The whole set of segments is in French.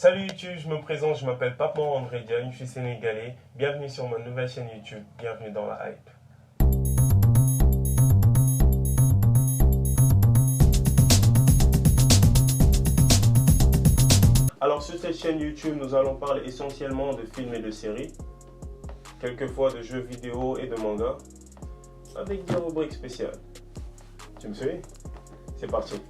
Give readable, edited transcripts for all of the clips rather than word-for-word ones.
Salut YouTube, je me présente, je m'appelle Pape André Diagne, je suis sénégalais. Bienvenue sur ma nouvelle chaîne YouTube, bienvenue dans la hype. Alors sur cette chaîne YouTube, nous allons parler essentiellement de films et de séries, quelquefois de jeux vidéo et de mangas, avec des rubriques spéciales. Tu me suis? C'est parti.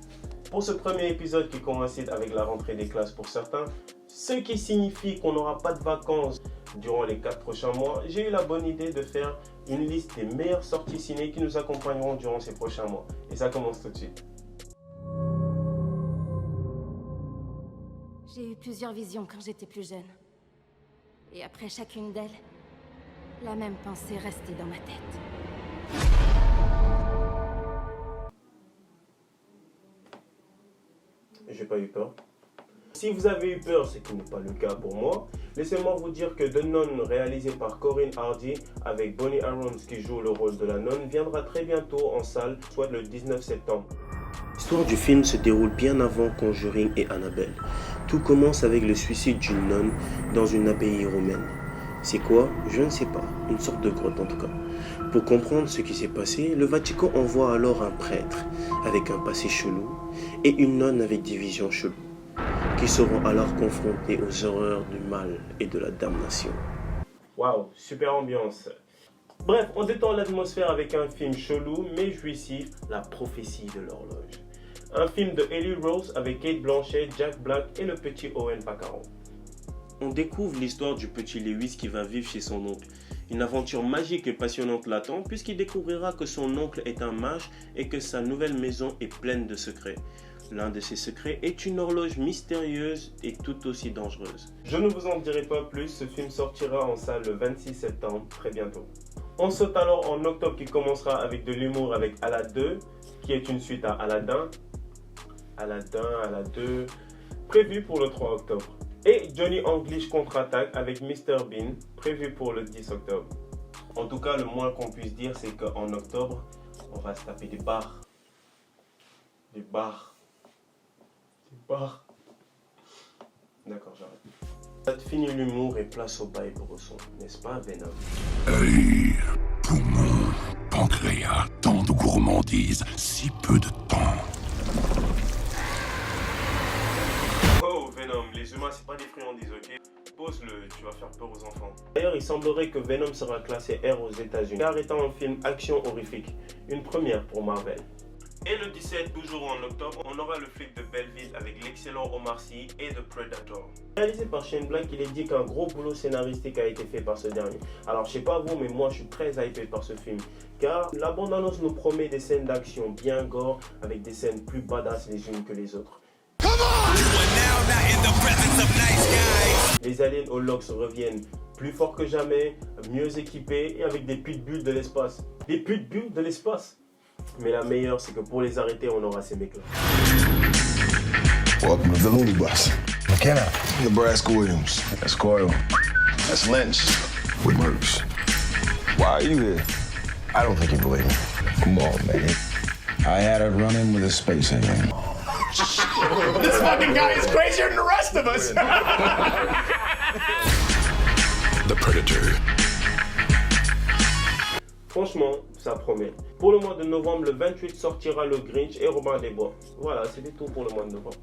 Pour ce premier épisode qui coïncide avec la rentrée des classes pour certains, ce qui signifie qu'on n'aura pas de vacances durant les 4 prochains mois, j'ai eu la bonne idée de faire une liste des meilleures sorties ciné qui nous accompagneront durant ces prochains mois. Et ça commence tout de suite. J'ai eu plusieurs visions quand j'étais plus jeune. Et après chacune d'elles, la même pensée restait dans ma tête. J'ai pas eu peur. Si vous avez eu peur, ce qui n'est pas le cas pour moi, laissez-moi vous dire que The Nun, réalisé par Corinne Hardy avec Bonnie Arons qui joue le rôle de la nonne, viendra très bientôt en salle, soit le 19 septembre. L'histoire du film se déroule bien avant Conjuring et Annabelle. Tout commence avec le suicide d'une nonne dans une abbaye romaine. C'est quoi? Je ne sais pas. Une sorte de grotte en tout cas. Pour comprendre ce qui s'est passé, le Vatican envoie alors un prêtre avec un passé chelou et une nonne avec des visions cheloues, qui seront alors confrontés aux horreurs du mal et de la damnation. Waouh, super ambiance. Bref, on détend l'atmosphère avec un film chelou mais jouissif, La prophétie de l'horloge. Un film de Eli Rose avec Kate Blanchett, Jack Black et le petit Owen Pacaro. On découvre l'histoire du petit Lewis qui va vivre chez son oncle. Une aventure magique et passionnante l'attend puisqu'il découvrira que son oncle est un mage et que sa nouvelle maison est pleine de secrets. L'un de ces secrets est une horloge mystérieuse et tout aussi dangereuse. Je ne vous en dirai pas plus, ce film sortira en salle le 26 septembre, très bientôt. On saute alors en octobre qui commencera avec de l'humour avec Aladdin 2, qui est une suite à Aladdin 2, prévu pour le 3 octobre. Et Johnny English contre-attaque avec Mr Bean, prévu pour le 10 octobre. En tout cas, le moins qu'on puisse dire, c'est qu'en octobre, on va se taper des bars. Des bars. D'accord, j'arrête. Ça te finit l'humour et place au bail brosson, n'est-ce pas, Venom? Œil, poumon, pancréas, tant de gourmandise, si peu de temps. Oh, Venom, les humains, c'est pas des friandises, ok? Pose-le, tu vas faire peur aux enfants. D'ailleurs, il semblerait que Venom sera classé R aux États-Unis, car étant un film action horrifique. Une première pour Marvel. Et le 17, toujours en octobre, on aura le flic de Belleville avec l'excellent Omar Sy et The Predator. Réalisé par Shane Black, il est dit qu'un gros boulot scénaristique a été fait par ce dernier. Alors je sais pas vous, mais moi je suis très hypé par ce film. Car la bande-annonce nous promet des scènes d'action bien gore, avec des scènes plus badass les unes que les autres. Les aliens au Lox reviennent plus forts que jamais, mieux équipés et avec des pitbulls de l'espace. Des pitbulls de l'espace! Mais la meilleure, c'est que pour les arrêter, on aura ces mecs-là. Welcome to the Looney Bus. McKenna. Nebraska Williams. That's Coyle. That's Lynch. With Merckx. Why are you here? I don't think you believe me. Come on, man. I had a run-in with a space alien. This fucking guy is crazier than the rest of us. The Predator. Franchement, ça promet. Pour le mois de novembre, le 28 sortira le Grinch et Robin des Bois. Voilà, c'était tout pour le mois de novembre.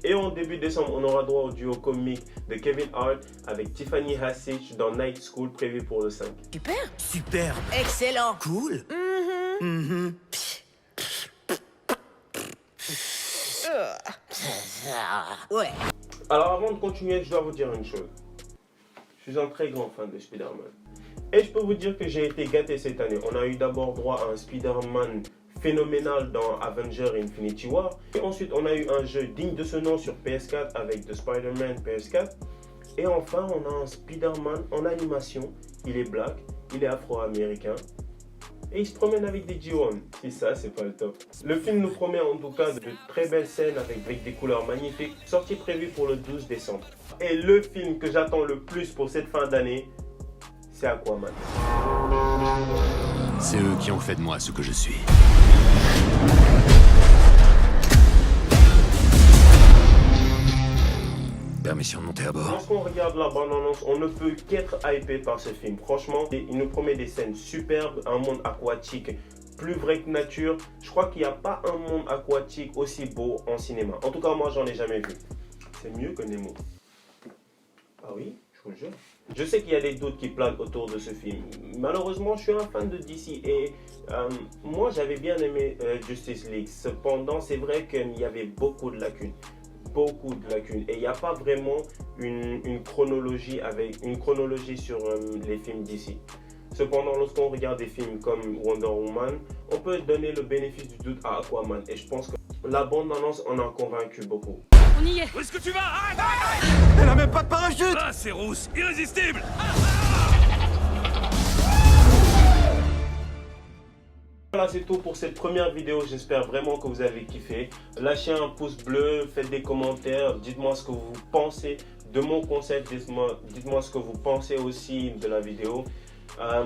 Et en début décembre, on aura droit au duo comique de Kevin Hart avec Tiffany Haddish dans Night School, prévu pour le 5. Super. Super. Excellent. Cool. Ouais. Alors avant de continuer, je dois vous dire une chose. Je suis un très grand fan de Spider-Man. Et je peux vous dire que j'ai été gâté cette année. On a eu d'abord droit à un Spider-Man phénoménal dans Avengers Infinity War. Et ensuite, on a eu un jeu digne de ce nom sur PS4 avec The Spider-Man PS4. Et enfin, on a un Spider-Man en animation. Il est black, il est afro-américain. Et il se promène avec des G1. Si ça, c'est pas le top. Le film nous promet en tout cas de très belles scènes avec des couleurs magnifiques. Sortie prévue pour le 12 décembre. Et le film que j'attends le plus pour cette fin d'année, c'est Aquaman. C'est eux qui ont fait de moi ce que je suis. Permission de monter à bord. Lorsqu'on regarde la bande-annonce, on ne peut qu'être hypé par ce film. Franchement, il nous promet des scènes superbes, un monde aquatique plus vrai que nature. Je crois qu'il n'y a pas un monde aquatique aussi beau en cinéma. En tout cas, moi, j'en ai jamais vu. C'est mieux que Nemo. Ah oui, je vous le jure. Je sais qu'il y a des doutes qui planent autour de ce film. Malheureusement, je suis un fan de DC et moi, j'avais bien aimé Justice League. Cependant, c'est vrai qu'il y avait beaucoup de lacunes. Et il n'y a pas vraiment une chronologie sur les films DC. Cependant, lorsqu'on regarde des films comme Wonder Woman, on peut donner le bénéfice du doute à Aquaman et je pense que la bande-annonce en a convaincu beaucoup. On y est. Où est-ce que tu vas? Arrête! Elle a même pas de parachute! Ah, c'est rousse, irrésistible! Voilà, c'est tout pour cette première vidéo. J'espère vraiment que vous avez kiffé. Lâchez un pouce bleu, faites des commentaires, dites-moi ce que vous pensez de mon concept, dites-moi ce que vous pensez aussi de la vidéo.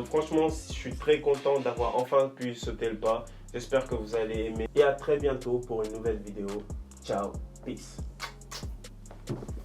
Franchement, je suis très content d'avoir enfin pu sauter le pas. J'espère que vous allez aimer. Et à très bientôt pour une nouvelle vidéo. Ciao, peace.